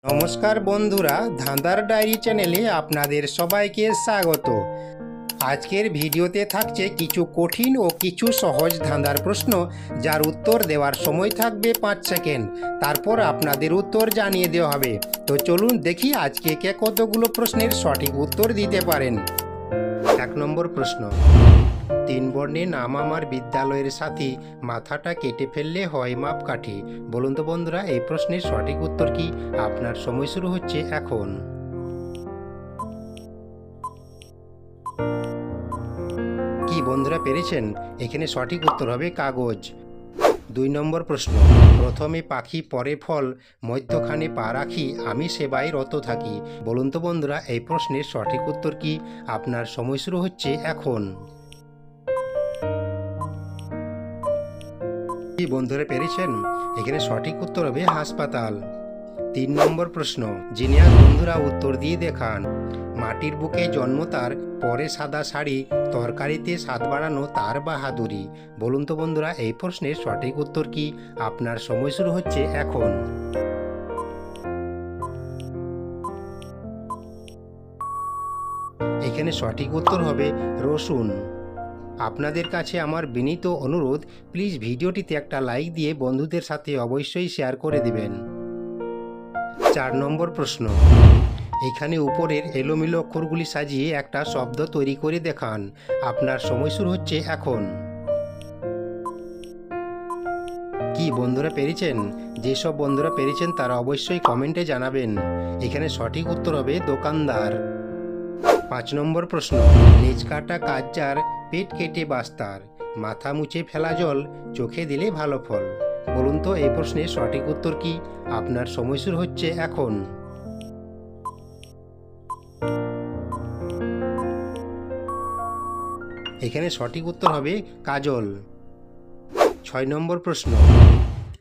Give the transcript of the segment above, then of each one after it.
নমস্কার বন্ধুরা, ধাঁধার ডায়েরি চ্যানেলে আপনাদের সবাইকে স্বাগত। আজকের ভিডিওতে থাকছে কিছু কঠিন ও কিছু সহজ ধাঁধার প্রশ্ন, যার উত্তর দেওয়ার সময় থাকবে 5 সেকেন্ড। তারপর আপনাদের উত্তর জানিয়ে দেওয়া হবে। তো চলুন দেখি আজকে কে কতগুলো প্রশ্নের সঠিক উত্তর দিতে পারেন। 1 নম্বর প্রশ্ন, 3 বর্ণের নাম আমার বিদ্যালয়ের সাথী, মাথাটা কেটে ফেললে হয় মাপকাঠি। বলুন তো বন্ধুরা, এই প্রশ্নের সঠিক উত্তর কি? আপনার সময় শুরু হচ্ছে এখন। কি বন্ধুরা পেরেছেন? এখানে সঠিক উত্তর হবে কাগজ। 2 নম্বর প্রশ্ন, প্রথমে পাখি পরে ফল, মধ্যখানে পা রাখি, আমি সেবায় রত থাকি। বলুন তো বন্ধুরা, এই প্রশ্নের সঠিক উত্তর কি? আপনার সময় শুরু হচ্ছে এখন। কি বন্ধুরা পেরেছেন? এখানে সঠিক উত্তর হবে হাসপাতাল। 3 নম্বর প্রশ্ন, জিনিয়াস বন্ধুরা উত্তর দিয়ে দেখান। মাটির বুকে জন্ম তার, পরে সাদা শাড়ি, তরকারিতে স্বাদ বাড়ানো তার বাহাদুরি। বলুন তো বন্ধুরা, এই প্রশ্নের সঠিক উত্তর কি? আপনার সময় শুরু হচ্ছে এখন। এখানে সঠিক উত্তর হবে রসুন। আপনাদের কাছে আমার বিনীত অনুরোধ, প্লিজ ভিডিওটিতে একটা লাইক দিয়ে বন্ধুদের সাথে অবশ্যই শেয়ার করে দিবেন। 4 নম্বর প্রশ্ন, এখানে উপরের এলোমেলো অক্ষরগুলি সাজিয়ে একটা শব্দ তৈরি করে দেখান। আপনার সময় শুরু হচ্ছে এখন। কি বন্ধুরা পেরেছেন? যেসব বন্ধুরা পেরেছেন তারা অবশ্যই কমেন্টে জানাবেন। এখানে সঠিক উত্তর হবে দোকানদার। 5 নম্বর প্রশ্ন, লেজ কাটা কাজ যার, পেট কেটে বাস্তার, মাথা মুছে ফেলা জল, চোখে দিলে ভালো ফল। বলুন তো এই প্রশ্নের সঠিক উত্তর কি? আপনার সময় শুরু হচ্ছে এখন। এখানে সঠিক উত্তর হবে কাজল। 6 নম্বর প্রশ্ন,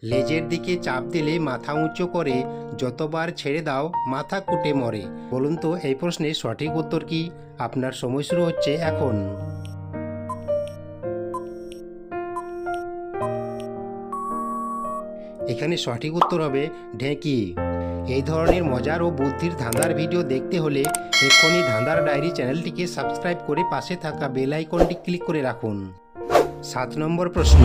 লেজের দিকে চাপ দিলে মাথা উঁচু করে, যতবার ছেড়ে দাও মাথা কুটে মরে। বলুন তো এই প্রশ্নের সঠিক উত্তর কি? আপনার সময় শুরু হচ্ছে এখন। এখানে সঠিক উত্তর হবে ঢেঁকি। এই ধরনের মজার ও বুদ্ধির ধাঁধার ভিডিও দেখতে হলে এক্ষুনি ধাঁধার ডায়েরি চ্যানেলটিকে সাবস্ক্রাইব করে পাশে থাকা বেল আইকনটি ক্লিক করে রাখুন। 7 নম্বর প্রশ্ন,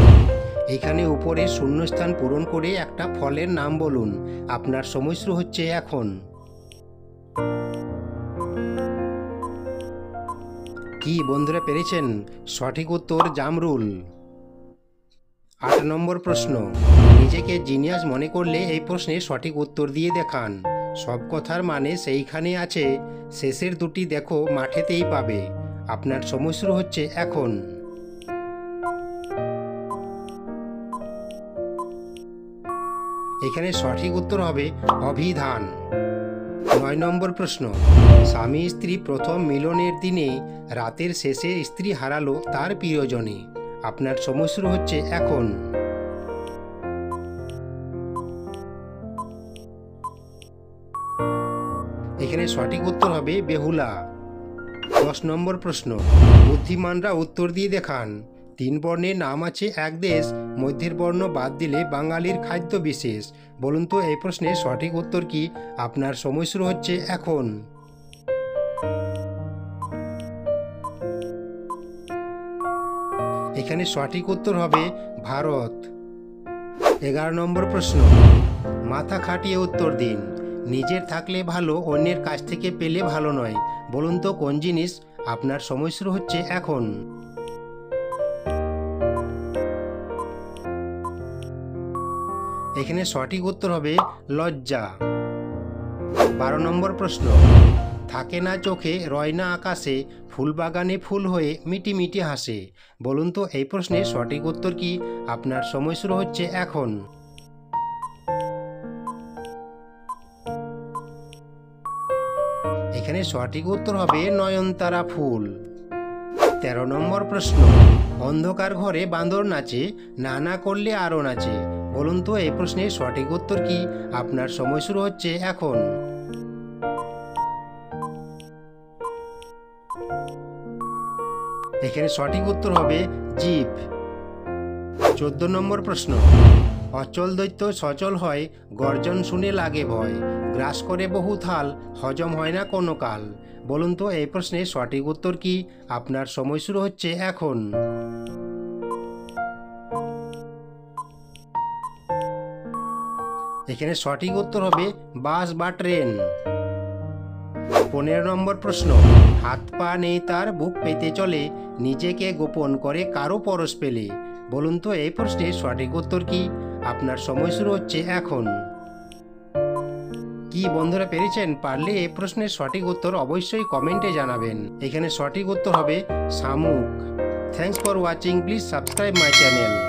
এখানে উপরে শূন্যস্থান পূরণ করে একটা ফলের নাম বলুন। আপনার সময় শুরু হচ্ছে এখন। কি বন্ধুরা পেরেছেন? সঠিক উত্তর জামরুল। 8 নম্বর প্রশ্ন, নিজেকে জিনিয়াস মনে করলে এই প্রশ্নের সঠিক উত্তর দিয়ে দেখান। সব কথার মানে সেইখানে আছে, শেষের দুটি দেখো মাঠেতেই পাবে। আপনার সময় শুরু হচ্ছে এখন। এখানে সঠিক উত্তর হবে অভিধান। 9 নম্বর প্রশ্ন, স্বামী স্ত্রী প্রথম মিলনের দিনে, রাতের শেষে স্ত্রী হারালো তার প্রিয়জনে। আপনার সময় শুরু হচ্ছে এখন। এখানে সঠিক উত্তর হবে বেহুলা। 10 নম্বর প্রশ্ন, বুদ্ধিমানরা উত্তর দিয়ে দেখান। 3 বর্ণের নাম আছে এক দেশ, মধ্যের বর্ণ বাদ দিলে বাঙালির খাদ্য বিশেষ। বলুন তো এই প্রশ্নের সঠিক উত্তর কি? আপনার সময় শুরু হচ্ছে এখন। এখানে সঠিক উত্তর হবে ভারত। 11 নম্বর প্রশ্ন, মাথা খাটিয়ে উত্তর দিন। নিজের থাকলে ভালো, অন্যের কাছ থেকে পেলে ভালো নয়। বলুন তো কোন জিনিস? আপনার সময় শুরু হচ্ছে এখন। এখানে সঠিক উত্তর হবে লজ্জা। 12 নম্বর প্রশ্ন, থাকে না চোখে, রয় না আকাশে, ফুল বাগানে ফুল হয়ে মিটি মিটি হাসে। বলুন তো এই প্রশ্নের সঠিক উত্তর কি? আপনার সময় শুরু হচ্ছে এখন। এখানে সঠিক উত্তর হবে নয়নতারা ফুল। 13 নম্বর প্রশ্ন, অন্ধকার ঘরে বাঁদর নাচে, না না করলে আরও নাচে। বলুন তো এই প্রশ্নের সঠিক উত্তর কি? আপনার সময় শুরু হচ্ছে এখন। এখানে সঠিক উত্তর হবে জিভ। 14 নম্বর প্রশ্ন, অচল দৈত্য সচল হয়, গর্জন শুনে লাগে ভয়। গ্রাস করে বহু থাল, হজম হয় না কোনো কাল। বলুন তো এই প্রশ্নের সঠিক উত্তর কি? আপনার সময় শুরু হচ্ছে এখন। এখানে সঠিক উত্তর হবে বাস বা ট্রেন। 15 নম্বর প্রশ্ন, হাত পা নেই তার বুক পেতে চলে, নিজেকে গোপন করে কারো পরশ পেলে। বলুন তো এই প্রশ্নের সঠিক উত্তর কি? আপনার সময় শুরু হচ্ছে এখন। কি বন্ধুরা পেরেছেন? পারলে এই প্রশ্নের সঠিক উত্তর অবশ্যই কমেন্টে জানাবেন। এখানে সঠিক উত্তর হবে শামুক। Thanks for watching, please subscribe my channel.